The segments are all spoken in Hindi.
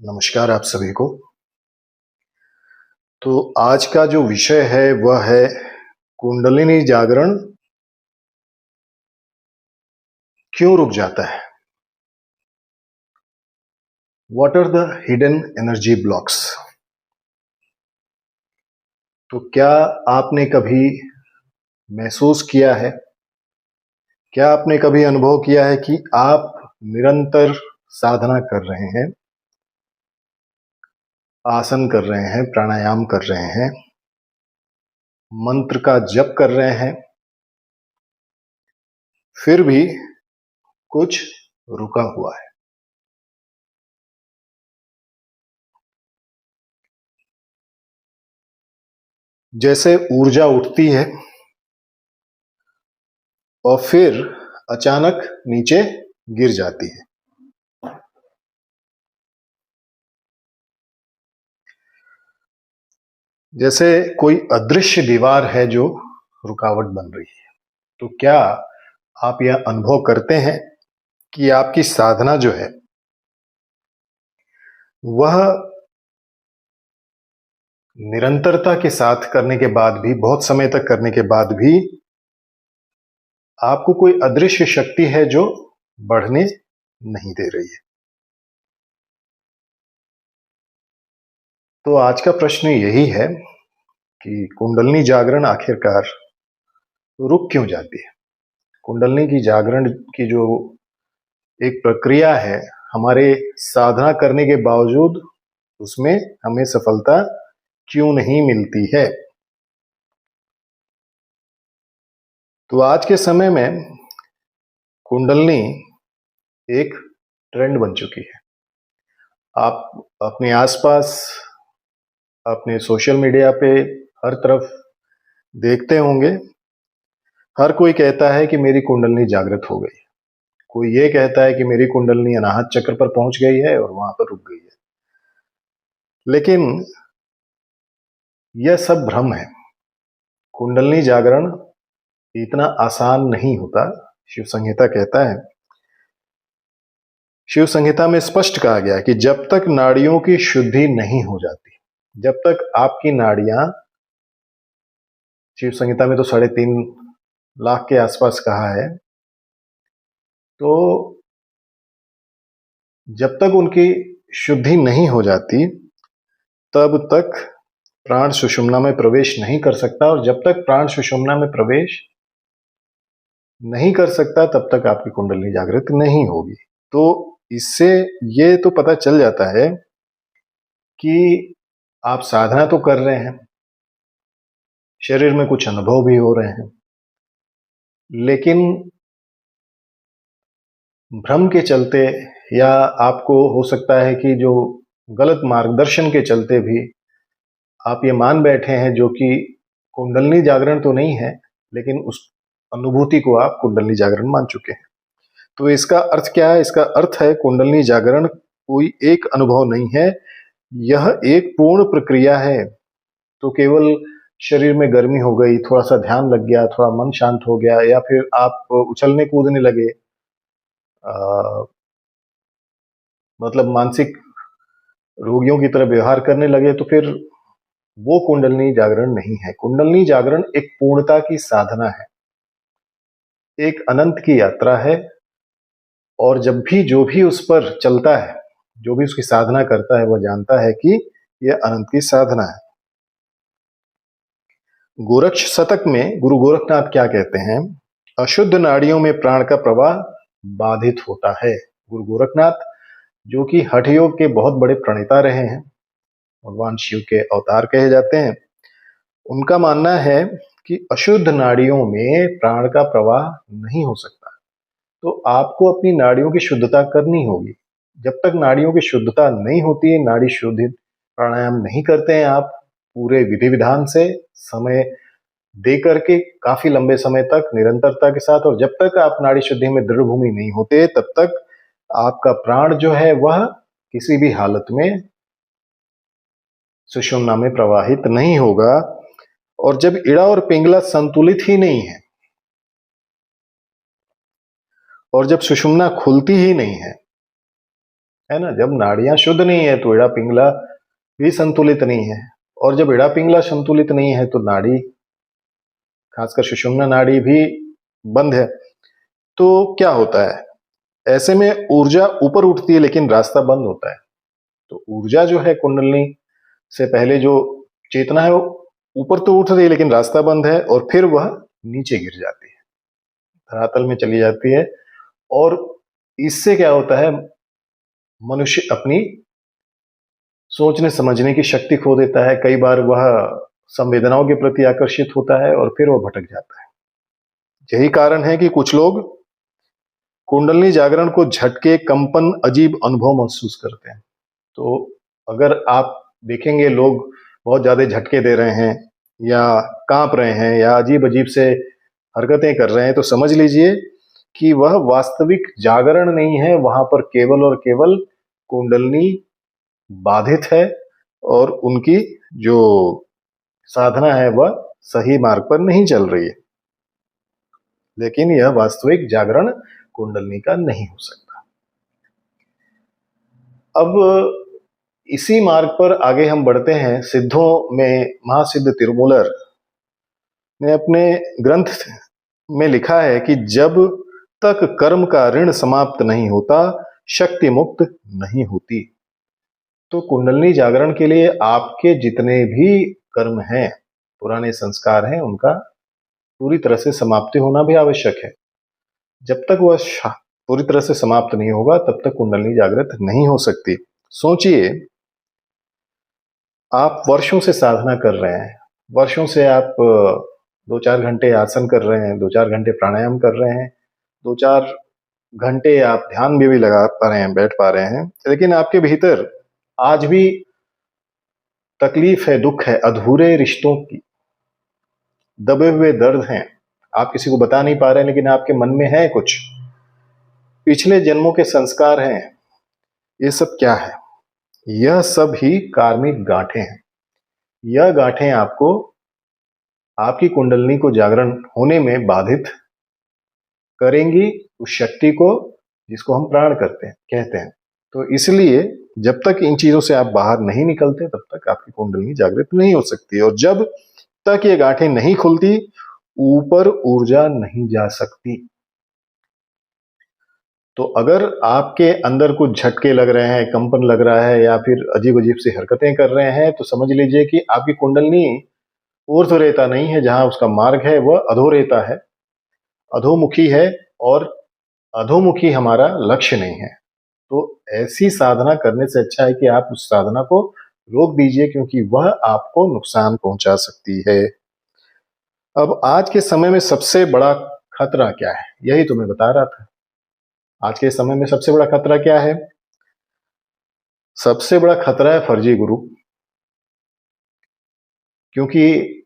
नमस्कार आप सभी को। तो आज का जो विषय है वह है कुंडलिनी जागरण क्यों रुक जाता है। What are the hidden energy blocks. तो क्या आपने कभी महसूस किया है, क्या आपने कभी अनुभव किया है कि आप निरंतर साधना कर रहे हैं, आसन कर रहे हैं, प्राणायाम कर रहे हैं, मंत्र का जप कर रहे हैं, फिर भी कुछ रुका हुआ है। जैसे ऊर्जा उठती है और फिर अचानक नीचे गिर जाती है। जैसे कोई अदृश्य दीवार है जो रुकावट बन रही है। तो क्या आप यह अनुभव करते हैं कि आपकी साधना जो है वह निरंतरता के साथ करने के बाद भी, बहुत समय तक करने के बाद भी आपको कोई अदृश्य शक्ति है जो बढ़ने नहीं दे रही है। तो आज का प्रश्न यही है कि कुंडलिनी जागरण आखिरकार रुक क्यों जाती है। कुंडलिनी की जागरण की जो एक प्रक्रिया है, हमारे साधना करने के बावजूद उसमें हमें सफलता क्यों नहीं मिलती है। तो आज के समय में कुंडलिनी एक ट्रेंड बन चुकी है। आप अपने आसपास, अपने सोशल मीडिया पे हर तरफ देखते होंगे, हर कोई कहता है कि मेरी कुंडलिनी जागृत हो गई। कोई ये कहता है कि मेरी कुंडलिनी अनाहत चक्र पर पहुंच गई है और वहां पर रुक गई है। लेकिन यह सब भ्रम है। कुंडलिनी जागरण इतना आसान नहीं होता। शिव संहिता कहता है, शिव संहिता में स्पष्ट कहा गया है कि जब तक नाड़ियों की शुद्धि नहीं हो जाती, जब तक आपकी नाड़ियां, शिव संहिता में तो 3.5 लाख के आसपास कहा है, तो जब तक उनकी शुद्धि नहीं हो जाती तब तक प्राण सुषुम्ना में प्रवेश नहीं कर सकता, और जब तक प्राण सुषुम्ना में प्रवेश नहीं कर सकता तब तक आपकी कुंडलिनी जागृत नहीं होगी। तो इससे ये तो पता चल जाता है कि आप साधना तो कर रहे हैं, शरीर में कुछ अनुभव भी हो रहे हैं, लेकिन भ्रम के चलते, या आपको हो सकता है कि जो गलत मार्गदर्शन के चलते भी आप ये मान बैठे हैं, जो कि कुंडलिनी जागरण तो नहीं है, लेकिन उस अनुभूति को आप कुंडलिनी जागरण मान चुके हैं। तो इसका अर्थ क्या है? इसका अर्थ है कुंडलिनी जागरण कोई एक अनुभव नहीं है, यह एक पूर्ण प्रक्रिया है। तो केवल शरीर में गर्मी हो गई, थोड़ा सा ध्यान लग गया, थोड़ा मन शांत हो गया, या फिर आप उछलने कूदने लगे, मतलब मानसिक रोगियों की तरह व्यवहार करने लगे, तो फिर वो कुंडलिनी जागरण नहीं है। कुंडलिनी जागरण एक पूर्णता की साधना है, एक अनंत की यात्रा है। और जब भी जो भी उस पर चलता है, जो भी उसकी साधना करता है, वह जानता है कि यह अनंत की साधना है। गोरक्ष शतक में गुरु गोरखनाथ क्या कहते हैं? अशुद्ध नाड़ियों में प्राण का प्रवाह बाधित होता है। गुरु गोरखनाथ, जो कि हठ योग के बहुत बड़े प्रणेता रहे हैं, भगवान शिव के अवतार कहे जाते हैं, उनका मानना है कि अशुद्ध नाड़ियों में प्राण का प्रवाह नहीं हो सकता। तो आपको अपनी नाड़ियों की शुद्धता करनी होगी। जब तक नाड़ियों की शुद्धता नहीं होती है, नाड़ी शुद्धि प्राणायाम नहीं करते हैं आप पूरे विधि विधान से, समय दे करके, काफी लंबे समय तक निरंतरता के साथ, और जब तक आप नाड़ी शुद्धि में दृढ़ भूमि नहीं होते, तब तक आपका प्राण जो है वह किसी भी हालत में सुषुम्ना में प्रवाहित नहीं होगा। और जब इड़ा और पिंगला संतुलित ही नहीं है, और जब सुषुम्ना खुलती ही नहीं है, है ना। जब नाड़ियां शुद्ध नहीं है तो एड़ा पिंगला भी संतुलित नहीं है, और जब एड़ा पिंगला संतुलित नहीं है तो नाड़ी, खासकर सुषुम्ना नाड़ी भी बंद है। तो क्या होता है, ऐसे में ऊर्जा ऊपर उठती है लेकिन रास्ता बंद होता है। तो ऊर्जा जो है कुंडलनी से पहले जो चेतना है वो ऊपर तो उठ रही है लेकिन रास्ता बंद है, और फिर वह नीचे गिर जाती है, धरातल में चली जाती है। और इससे क्या होता है, मनुष्य अपनी सोचने समझने की शक्ति खो देता है। कई बार वह संवेदनाओं के प्रति आकर्षित होता है और फिर वह भटक जाता है। यही कारण है कि कुछ लोग कुंडलनी जागरण को झटके, कंपन, अजीब अनुभव महसूस करते हैं। तो अगर आप देखेंगे लोग बहुत ज्यादा झटके दे रहे हैं या कांप रहे हैं या अजीब अजीब से हरकतें कर रहे हैं, तो समझ लीजिए कि वह वास्तविक जागरण नहीं है, वहां पर केवल और केवल कुंडलनी बाधित है और उनकी जो साधना है वह सही मार्ग पर नहीं चल रही है। लेकिन यह वास्तविक जागरण कुंडलनी का नहीं हो सकता। अब इसी मार्ग पर आगे हम बढ़ते हैं। सिद्धों में महासिद्ध तिरुमूलर ने अपने ग्रंथ में लिखा है कि जब तक कर्म का ऋण समाप्त नहीं होता, शक्ति मुक्त नहीं होती। तो कुंडलनी जागरण के लिए आपके जितने भी कर्म हैं, पुराने संस्कार हैं, उनका पूरी तरह से समाप्ति होना भी आवश्यक है। जब तक वह पूरी तरह से समाप्त नहीं होगा तब तक कुंडलनी जागृत नहीं हो सकती। सोचिए, आप वर्षों से साधना कर रहे हैं, वर्षों से आप 2-4 घंटे आसन कर रहे हैं, 2-4 घंटे प्राणायाम कर रहे हैं, 2-4 घंटे आप ध्यान भी लगा पा रहे हैं, बैठ पा रहे हैं, लेकिन आपके भीतर आज भी तकलीफ है, दुख है, अधूरे रिश्तों की, दबे हुए दर्द हैं। आप किसी को बता नहीं पा रहे हैं लेकिन आपके मन में है कुछ, पिछले जन्मों के संस्कार हैं। ये सब क्या है? यह सब ही कार्मिक गांठें हैं। यह गांठें आपको, आपकी कुंडलनी को जागरण होने में बाधित करेंगी, उस शक्ति को जिसको हम प्राण कहते हैं। तो इसलिए जब तक इन चीजों से आप बाहर नहीं निकलते तब तक आपकी कुंडलनी जागृत नहीं हो सकती, और जब तक ये गांठें नहीं खुलती ऊपर ऊर्जा नहीं जा सकती। तो अगर आपके अंदर कुछ झटके लग रहे हैं, कंपन लग रहा है या फिर अजीब अजीब सी हरकतें कर रहे हैं, तो समझ लीजिए कि आपकी कुंडलनी ऊर्ध्वरेता नहीं है, जहां उसका मार्ग है वह अधोरेता है, अधोमुखी है, और अधोमुखी हमारा लक्ष्य नहीं है। तो ऐसी साधना करने से अच्छा है कि आप उस साधना को रोक दीजिए, क्योंकि वह आपको नुकसान पहुंचा सकती है। अब आज के समय में सबसे बड़ा खतरा क्या है, यही तो मैं बता रहा था। आज के समय में सबसे बड़ा खतरा क्या है? सबसे बड़ा खतरा है फर्जी गुरु। क्योंकि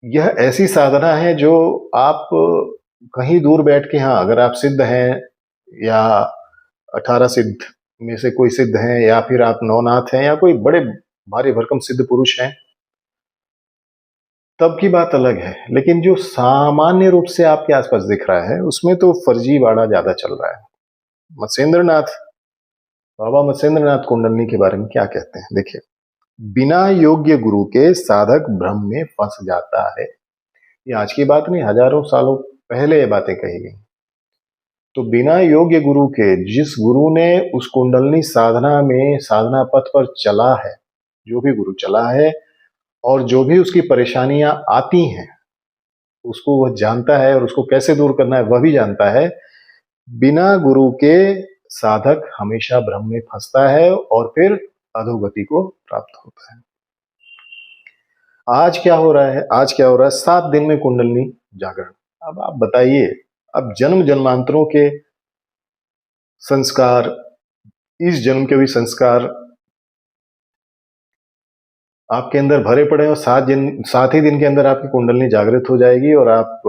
यह ऐसी साधना है जो आप कहीं दूर बैठ के, हाँ अगर आप सिद्ध हैं या 18 सिद्ध में से कोई सिद्ध हैं, या फिर आप नवनाथ हैं या कोई बड़े भारी भरकम सिद्ध पुरुष हैं, तब की बात अलग है। लेकिन जो सामान्य रूप से आपके आसपास दिख रहा है उसमें तो फर्जीवाड़ा ज्यादा चल रहा है। मत्स्येंद्रनाथ, बाबा मत्स्येंद्रनाथ कुंडलनी के बारे में क्या कहते हैं, देखिए। बिना योग्य गुरु के साधक भ्रम में फंस जाता है। ये आज की बात नहीं, हजारों सालों पहले ये बातें कही गई। तो बिना योग्य गुरु के, जिस गुरु ने उस कुंडलनी साधना में, साधना पथ पर चला है, जो भी गुरु चला है और जो भी उसकी परेशानियां आती हैं उसको वह जानता है और उसको कैसे दूर करना है वह भी जानता है। बिना गुरु के साधक हमेशा भ्रम में फंसता है और फिर अधोगति को प्राप्त होता है। आज क्या हो रहा है, आज क्या हो रहा है, 7 दिन में कुंडलनी जागरण। अब आप बताइए, अब जन्म जन्मांतरों के संस्कार, इस जन्म के भी संस्कार आपके अंदर भरे पड़े हैं, और 7 ही दिन के अंदर आपकी कुंडलनी जागृत हो जाएगी और आप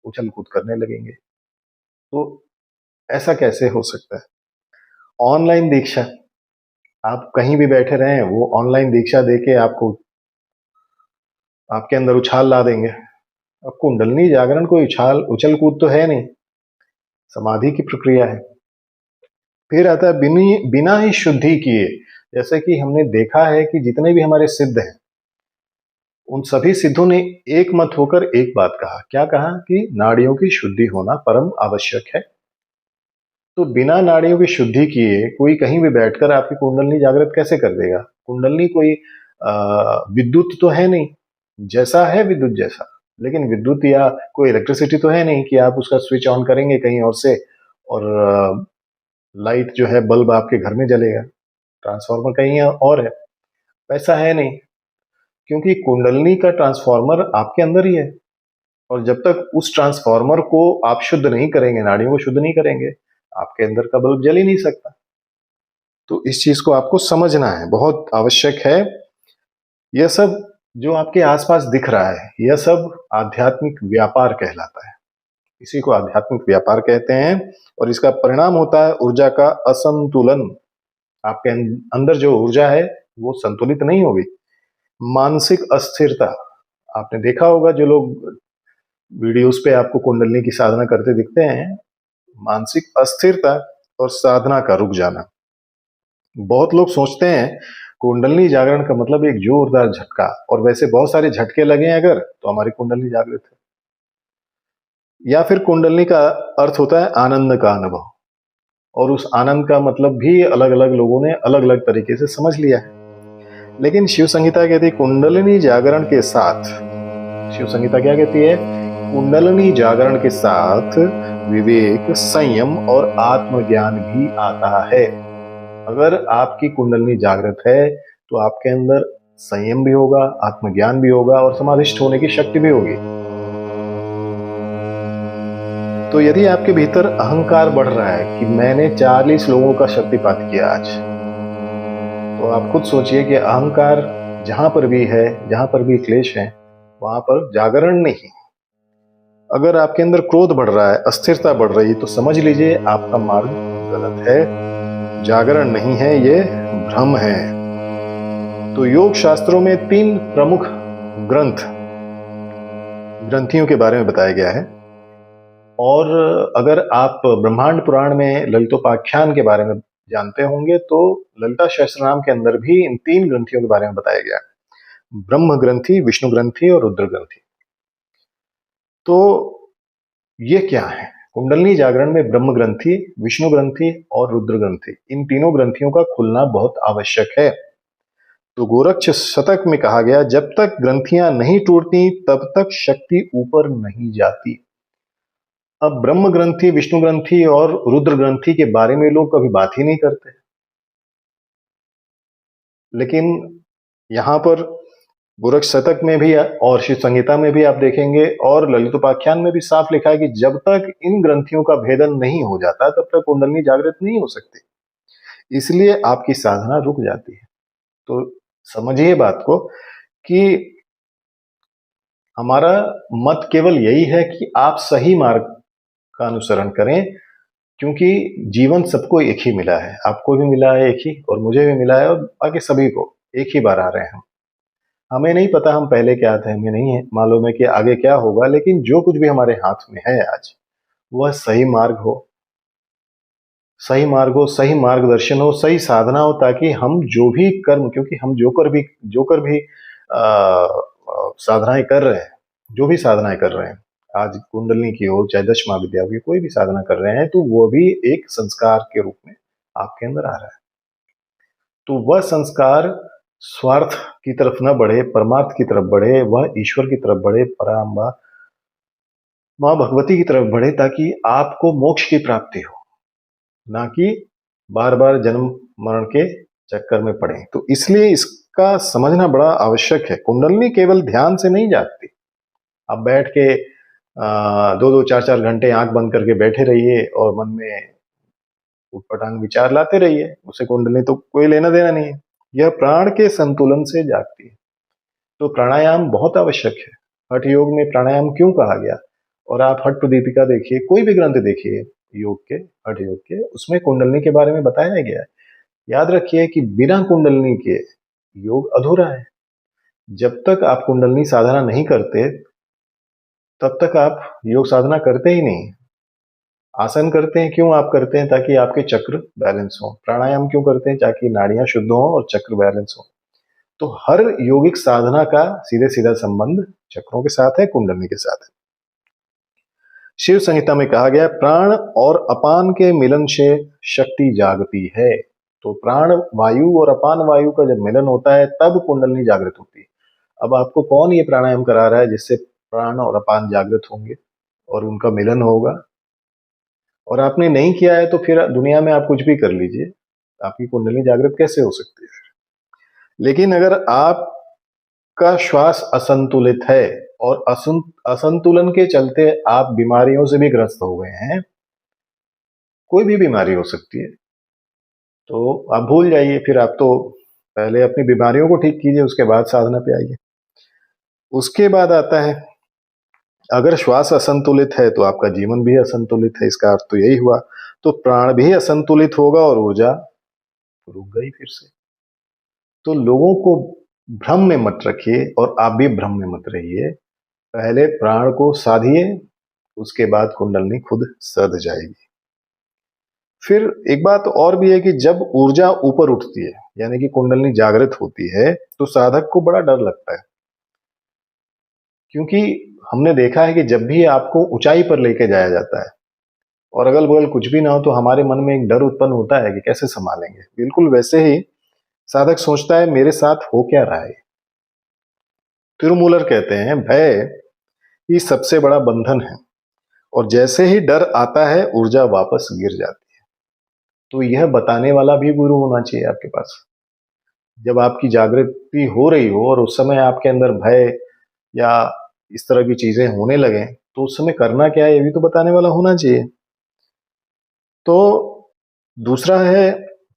उछल कूद करने लगेंगे। तो ऐसा कैसे हो सकता है? ऑनलाइन दीक्षा, आप कहीं भी बैठे रहें, वो ऑनलाइन दीक्षा देके आपको, आपके अंदर उछाल ला देंगे। अब कुंडलनी जागरण कोई उछल कूद तो है नहीं, समाधि की प्रक्रिया है। फिर आता है बिना ही शुद्धि किए। जैसे कि हमने देखा है कि जितने भी हमारे सिद्ध हैं, उन सभी सिद्धों ने एक मत होकर एक बात कहा। क्या कहा? कि नाड़ियों की शुद्धि होना परम आवश्यक है। तो बिना नाड़ियों की शुद्धि किए कोई कहीं भी बैठकर आपकी कुंडलनी जागृत कैसे कर देगा? कुंडलनी कोई विद्युत तो है नहीं, जैसा है विद्युत जैसा, लेकिन विद्युत या कोई इलेक्ट्रिसिटी तो है नहीं कि आप उसका स्विच ऑन करेंगे कहीं और से और लाइट जो है, बल्ब आपके घर में जलेगा, ट्रांसफार्मर कहीं और है। वैसा है नहीं, क्योंकि कुंडलनी का ट्रांसफार्मर आपके अंदर ही है। और जब तक उस ट्रांसफार्मर को आप शुद्ध नहीं करेंगे, नाड़ियों को शुद्ध नहीं करेंगे, आपके अंदर का बल्ब जल ही नहीं सकता। तो इस चीज को आपको समझना है, बहुत आवश्यक है। यह सब जो आपके आसपास दिख रहा है, यह सब आध्यात्मिक व्यापार कहलाता है। इसी को आध्यात्मिक व्यापार कहते हैं। और इसका परिणाम होता है ऊर्जा का असंतुलन। आपके अंदर जो ऊर्जा है वो संतुलित नहीं होगी। मानसिक अस्थिरता। आपने देखा होगा जो लोग वीडियोस पे आपको कुंडलनी की साधना करते दिखते हैं, मानसिक अस्थिरता और साधना का रुक जाना। बहुत लोग सोचते हैं कुंडलनी जागरण का मतलब एक जोरदार झटका, और वैसे बहुत सारे झटके लगे हैं अगर, तो हमारी कुंडलनी जागृत है। या फिर कुंडलनी का अर्थ होता है आनंद का अनुभव, और उस आनंद का मतलब भी अलग अलग लोगों ने अलग अलग तरीके से समझ लिया है। लेकिन शिव संहिता कहती है कुंडलिनी जागरण के साथ, शिव संहिता क्या कहती है? कुंडलिनी जागरण के साथ विवेक, संयम और आत्मज्ञान भी आता है। अगर आपकी कुंडलिनी जागृत है तो आपके अंदर संयम भी होगा, आत्मज्ञान भी होगा और समाधिष्ठ होने की शक्ति भी होगी। तो यदि आपके भीतर अहंकार बढ़ रहा है कि मैंने 40 लोगों का शक्तिपात किया आज, तो आप खुद सोचिए कि अहंकार जहां पर भी है, जहां पर भी क्लेश है, वहां पर जागरण नहीं। अगर आपके अंदर क्रोध बढ़ रहा है, अस्थिरता बढ़ रही है, तो समझ लीजिए आपका मार्ग गलत है, जागरण नहीं है, ये भ्रम है। तो योग शास्त्रों में 3 प्रमुख ग्रंथियों के बारे में बताया गया है। और अगर आप ब्रह्मांड पुराण में ललितोपाख्यान के बारे में जानते होंगे, तो ललिता सहस्त्रनाम के अंदर भी इन 3 ग्रंथियों के बारे में बताया गया है, ब्रह्म ग्रंथि, विष्णु ग्रंथि और रुद्र ग्रंथि। तो ये क्या है? कुंडलिनी जागरण में ब्रह्म ग्रंथि, विष्णु ग्रंथि और रुद्र ग्रंथि, इन तीनों ग्रंथियों का खुलना बहुत आवश्यक है। तो गोरक्ष शतक में कहा गया, जब तक ग्रंथियां नहीं टूटती तब तक शक्ति ऊपर नहीं जाती। अब ब्रह्म ग्रंथि, विष्णु ग्रंथि और रुद्र ग्रंथि के बारे में लोग कभी बात ही नहीं करते। लेकिन यहां पर गोरक्ष शतक में भी और शिव संहिता में भी आप देखेंगे, और ललितोपाख्यान में भी साफ लिखा है कि जब तक इन ग्रंथियों का भेदन नहीं हो जाता तब तक कुंडलिनी जागृत नहीं हो सकती। इसलिए आपकी साधना रुक जाती है। तो समझिए बात को कि हमारा मत केवल यही है कि आप सही मार्ग का अनुसरण करें, क्योंकि जीवन सबको एक ही मिला है। आपको भी मिला है एक ही, और मुझे भी मिला है, और बाकी सभी को एक ही बार आ रहे हैं हम। हमें नहीं पता हम पहले क्या थे, हमें नहीं है मालूम है कि आगे क्या होगा, लेकिन जो कुछ भी हमारे हाथ में है आज, वह सही मार्ग हो, सही मार्ग हो, सही मार्गदर्शन हो, सही साधना हो, ताकि हम जो भी कर्म, क्योंकि हम जोकर भी साधनाएं कर रहे हैं, जो भी साधनाएं कर रहे हैं, आज कुंडलिनी की हो चाहे दशमा विद्या की, कोई भी साधना कर रहे हैं, तो वो भी एक संस्कार के रूप में आपके अंदर आ रहा है। तो वह संस्कार स्वार्थ की तरफ न बढ़े, परमार्थ की तरफ बढ़े, वह ईश्वर की तरफ बढ़े, पराम्बा माँ भगवती की तरफ बढ़े, ताकि आपको मोक्ष की प्राप्ति हो, ना कि बार बार जन्म मरण के चक्कर में पड़े। तो इसलिए इसका समझना बड़ा आवश्यक है। कुंडलिनी केवल ध्यान से नहीं जागती। आप बैठ के 2-2 4-4 घंटे आंख बंद करके बैठे रहिए और मन में उटपटांग विचार लाते रहिए, उसे कुंडलिनी तो कोई लेना देना नहीं है। यह प्राण के संतुलन से जागती है। तो प्राणायाम बहुत आवश्यक है। हठ योग में प्राणायाम क्यों कहा गया? और आप हठ प्रदीपिका देखिए, कोई भी ग्रंथ देखिए योग के, हठ योग के, उसमें कुंडलिनी के बारे में बताया गया है। याद रखिए कि बिना कुंडलिनी के योग अधूरा है। जब तक आप कुंडलिनी साधना नहीं करते, तब तक आप योग साधना करते ही नहीं। आसन करते हैं क्यों आप करते हैं? ताकि आपके चक्र बैलेंस हो। प्राणायाम क्यों करते हैं? ताकि नाड़ियां शुद्ध हो और चक्र बैलेंस हो। तो हर योगिक साधना का सीधे सीधा संबंध चक्रों के साथ है, कुंडलनी के साथ है। शिव संहिता में कहा गया प्राण और अपान के मिलन से शक्ति जागती है। तो प्राण वायु और अपान वायु का जब मिलन होता है तब कुंडलनी जागृत होती है। अब आपको कौन ये प्राणायाम करा रहा है जिससे प्राण और अपान जागृत होंगे और उनका मिलन होगा? और आपने नहीं किया है तो फिर दुनिया में आप कुछ भी कर लीजिए, आपकी कुंडली जागृत कैसे हो सकती है? लेकिन अगर आपका श्वास असंतुलित है और असंतुलन के चलते आप बीमारियों से भी ग्रस्त हो गए हैं, कोई भी बीमारी हो सकती है, तो आप भूल जाइए। फिर आप तो पहले अपनी बीमारियों को ठीक कीजिए, उसके बाद साधना पे आइए। उसके बाद आता है अगर श्वास असंतुलित है तो आपका जीवन भी असंतुलित है। इसका अर्थ तो यही हुआ। तो प्राण भी असंतुलित होगा और ऊर्जा रुक गई फिर से। तो लोगों को भ्रम में मत रखिए और आप भी भ्रम में मत रहिए। पहले प्राण को साधिए, उसके बाद कुंडलनी खुद सध जाएगी। फिर एक बात और भी है कि जब ऊर्जा ऊपर उठती है यानी कि कुंडलनी जागृत होती है तो साधक को बड़ा डर लगता है, क्योंकि हमने देखा है कि जब भी आपको ऊंचाई पर लेके जाया जाता है और अगल बगल कुछ भी ना हो तो हमारे मन में एक डर उत्पन्न होता है कि कैसे संभालेंगे। बिल्कुल वैसे ही साधक सोचता है मेरे साथ हो क्या रहा है। तिरुमूलर कहते हैं भय ही सबसे बड़ा बंधन है और जैसे ही डर आता है ऊर्जा वापस गिर जाती है। तो यह बताने वाला भी गुरु होना चाहिए आपके पास। जब आपकी जागृति हो रही हो और उस समय आपके अंदर भय या इस तरह की चीजें होने लगे तो उस समय करना क्या है ये भी तो बताने वाला होना चाहिए। तो दूसरा है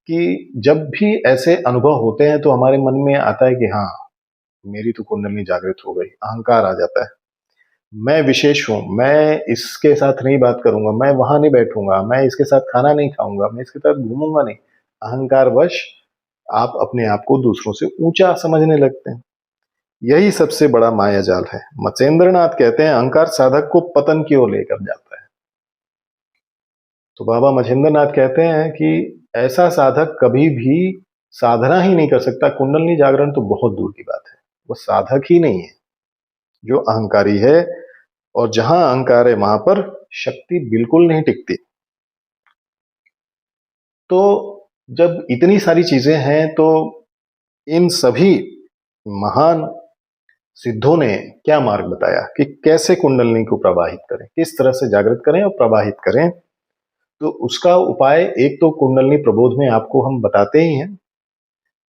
कि जब भी ऐसे अनुभव होते हैं तो हमारे मन में आता है कि हाँ मेरी तो कुंडली जागृत हो गई, अहंकार आ जाता है। मैं विशेष हूं, मैं इसके साथ नहीं बात करूंगा, मैं वहां नहीं बैठूंगा, मैं इसके साथ खाना नहीं खाऊंगा, मैं इसके साथ घूमूंगा नहीं। अहंकार वश आप अपने आप को दूसरों से ऊंचा समझने लगते हैं। यही सबसे बड़ा माया जाल है। मत्स्येंद्रनाथ कहते हैं अहंकार साधक को पतन की ओर लेकर जाता है। तो बाबा मच्छिंद्रनाथ कहते हैं कि ऐसा साधक कभी भी साधना ही नहीं कर सकता। कुंडलनी जागरण तो बहुत दूर की बात है, वो साधक ही नहीं है जो अहंकारी है। और जहां अहंकार है वहां पर शक्ति बिल्कुल नहीं टिकती। तो जब इतनी सारी चीजें हैं तो इन सभी महान सिद्धों ने क्या मार्ग बताया कि कैसे कुंडलनी को प्रवाहित करें, किस तरह से जागृत करें और प्रवाहित करें। तो उसका उपाय एक तो कुंडलनी प्रबोध में आपको हम बताते ही हैं।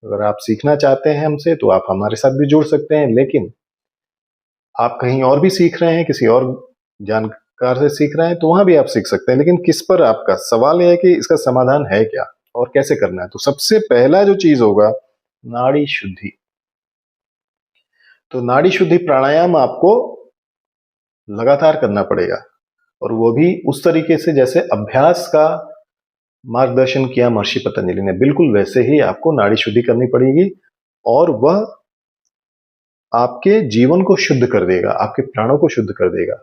अगर आप सीखना चाहते हैं हमसे तो आप हमारे साथ भी जुड़ सकते हैं, लेकिन आप कहीं और भी सीख रहे हैं, किसी और जानकार से सीख रहे हैं तो वहां भी आप सीख सकते हैं। लेकिन किस पर आपका सवाल यह है कि इसका समाधान है क्या और कैसे करना है। तो सबसे पहला जो चीज होगा नाड़ी शुद्धि। तो नाड़ी शुद्धि प्राणायाम आपको लगातार करना पड़ेगा और वो भी उस तरीके से जैसे अभ्यास का मार्गदर्शन किया महर्षि पतंजलि ने, बिल्कुल वैसे ही आपको नाड़ी शुद्धि करनी पड़ेगी और वह आपके जीवन को शुद्ध कर देगा, आपके प्राणों को शुद्ध कर देगा।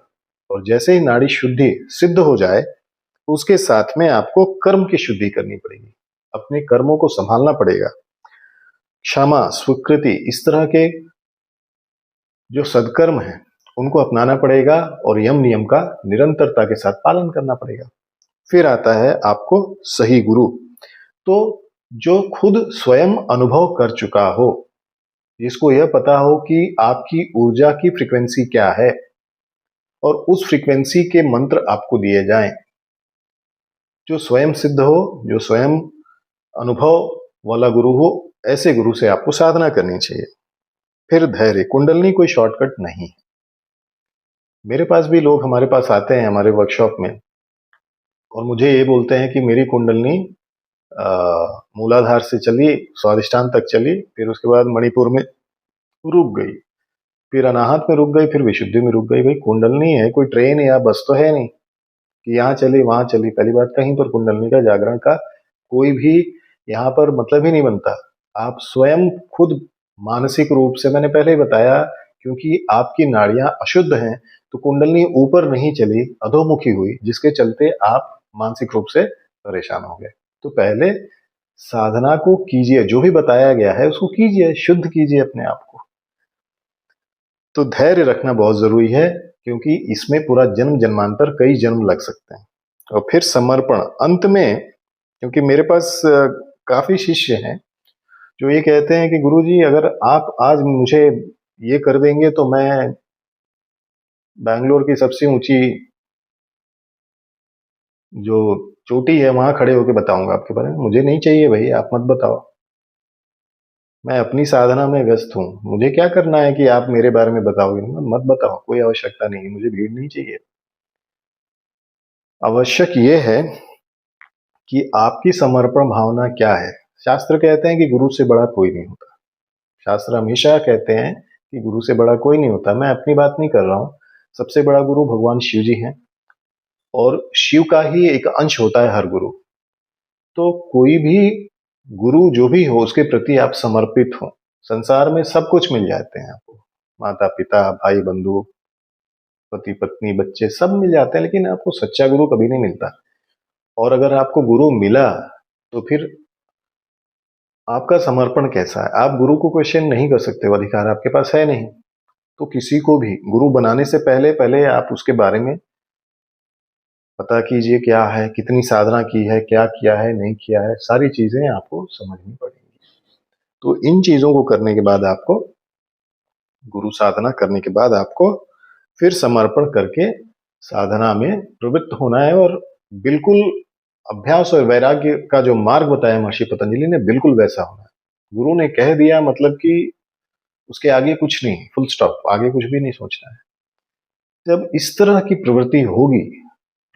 और जैसे ही नाड़ी शुद्धि सिद्ध हो जाए उसके साथ में आपको कर्म की शुद्धि करनी पड़ेगी, अपने कर्मों को संभालना पड़ेगा। क्षमा, स्वीकृति, इस तरह के जो सदकर्म हैं उनको अपनाना पड़ेगा और यम नियम का निरंतरता के साथ पालन करना पड़ेगा। फिर आता है आपको सही गुरु। तो जो खुद स्वयं अनुभव कर चुका हो, जिसको यह पता हो कि आपकी ऊर्जा की फ्रीक्वेंसी क्या है और उस फ्रीक्वेंसी के मंत्र आपको दिए जाएं, जो स्वयं सिद्ध हो, जो स्वयं अनुभव वाला गुरु हो, ऐसे गुरु से आपको साधना करनी चाहिए। फिर धैर्य। कुंडलनी कोई शॉर्टकट नहीं है। मेरे पास भी लोग हमारे पास आते हैं हमारे वर्कशॉप में और मुझे ये बोलते हैं कि मेरी कुंडलनी मूलाधार से चली, स्वादिष्ठान तक चली, फिर उसके बाद मणिपुर में रुक गई, फिर अनाहत में रुक गई, फिर विशुद्धि में रुक गई। भाई कुंडलनी है, कोई ट्रेन या बस तो है नहीं कि यहाँ चली वहां चली। पहली बात, कहीं पर कुंडलनी का जागरण का कोई भी यहाँ पर मतलब ही नहीं बनता। आप स्वयं खुद मानसिक रूप से, मैंने पहले ही बताया, क्योंकि आपकी नाड़ियां अशुद्ध हैं तो कुंडलनी ऊपर नहीं चली, अधोमुखी हुई, जिसके चलते आप मानसिक रूप से परेशान हो गए। तो पहले साधना को कीजिए, जो भी बताया गया है उसको कीजिए, शुद्ध कीजिए अपने आप को। तो धैर्य रखना बहुत जरूरी है, क्योंकि इसमें पूरा जन्म जन्मांतर, कई जन्म लग सकते हैं। और फिर समर्पण अंत में, क्योंकि मेरे पास काफी शिष्य हैं जो ये कहते हैं कि गुरुजी अगर आप आज मुझे ये कर देंगे तो मैं बैंगलोर की सबसे ऊंची जो चोटी है वहां खड़े होकर बताऊंगा आपके बारे में। मुझे नहीं चाहिए भाई, आप मत बताओ, मैं अपनी साधना में व्यस्त हूँ। मुझे क्या करना है कि आप मेरे बारे में बताओगे? मत बताओ, कोई आवश्यकता नहीं, मुझे भीड़ नहीं चाहिए। आवश्यक ये है कि आपकी समर्पण भावना क्या है। शास्त्र कहते हैं कि गुरु से बड़ा कोई नहीं होता। शास्त्र हमेशा कहते हैं कि गुरु से बड़ा कोई नहीं होता। मैं अपनी बात नहीं कर रहा हूं। सबसे बड़ा गुरु भगवान शिव जी हैं, और शिव का ही एक अंश होता है हर गुरु। तो कोई भी गुरु जो भी हो, उसके प्रति आप समर्पित हो। संसार में सब कुछ मिल जाते हैं आपको, माता पिता, भाई बंधु, पति पत्नी, बच्चे, सब मिल जाते हैं, लेकिन आपको सच्चा गुरु कभी नहीं मिलता। और अगर आपको गुरु मिला तो फिर आपका समर्पण कैसा है? आप गुरु को क्वेश्चन नहीं कर सकते, वो अधिकार आपके पास है नहीं। तो किसी को भी गुरु बनाने से पहले पहले आप उसके बारे में पता कीजिए, क्या है, कितनी साधना की है, क्या किया है, नहीं किया है, सारी चीजें आपको समझनी पड़ेंगी। तो इन चीजों को करने के बाद आपको, गुरु साधना करने के बाद आपको फिर समर्पण करके साधना में प्रवृत्त होना है। और बिल्कुल अभ्यास और वैराग्य का जो मार्ग बताया महर्षि पतंजलि ने, बिल्कुल वैसा होना है। गुरु ने कह दिया मतलब कि उसके आगे कुछ नहीं, फुल स्टॉप, आगे कुछ भी नहीं सोचना है। जब इस तरह की प्रवृत्ति होगी,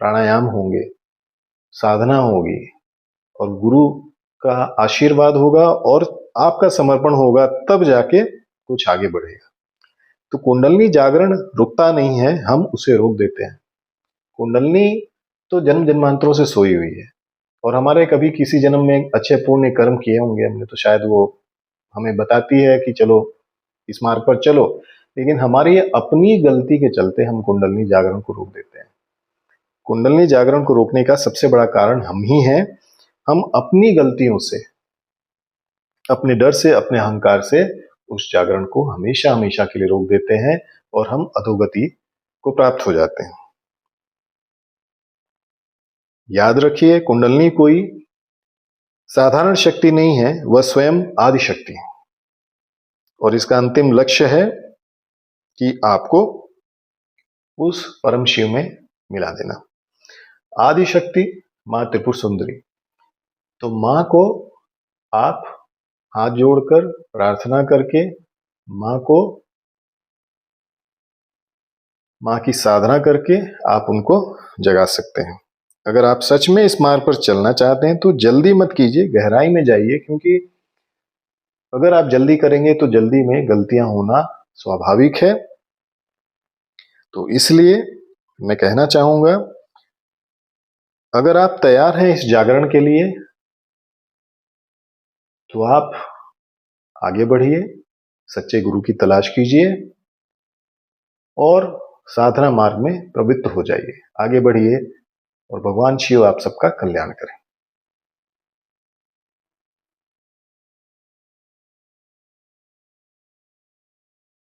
प्राणायाम होंगे, साधना होगी, और गुरु का आशीर्वाद होगा और आपका समर्पण होगा, तब जाके कुछ आगे बढ़ेगा। तो कुंडलनी जागरण रुकता नहीं है, हम उसे रोक देते हैं। कुंडलनी तो जन्म जन्मांतरों से सोई हुई है, और हमारे कभी किसी जन्म में अच्छे पुण्य कर्म किए होंगे हमने, तो शायद वो हमें बताती है कि चलो इस मार्ग पर चलो। लेकिन हमारी अपनी गलती के चलते हम कुंडलनी जागरण को रोक देते हैं। कुंडलनी जागरण को रोकने का सबसे बड़ा कारण हम ही हैं। हम अपनी गलतियों से, अपने डर से, अपने अहंकार से उस जागरण को हमेशा हमेशा के लिए रोक देते हैं, और हम अधोगति को प्राप्त हो जाते हैं। याद रखिए, कुंडलनी कोई साधारण शक्ति नहीं है, वह स्वयं आदि शक्ति है। और इसका अंतिम लक्ष्य है कि आपको उस परम शिव में मिला देना। आदि शक्ति मां त्रिपुर सुंदरी। तो मां को आप हाथ जोड़कर प्रार्थना करके मां को, मां की साधना करके आप उनको जगा सकते हैं। अगर आप सच में इस मार्ग पर चलना चाहते हैं तो जल्दी मत कीजिए, गहराई में जाइए, क्योंकि अगर आप जल्दी करेंगे तो जल्दी में गलतियां होना स्वाभाविक है। तो इसलिए मैं कहना चाहूंगा, अगर आप तैयार हैं इस जागरण के लिए तो आप आगे बढ़िए, सच्चे गुरु की तलाश कीजिए और साधना मार्ग में प्रवृत्त हो जाइए। आगे बढ़िए, और भगवान शिव आप सबका कल्याण करें।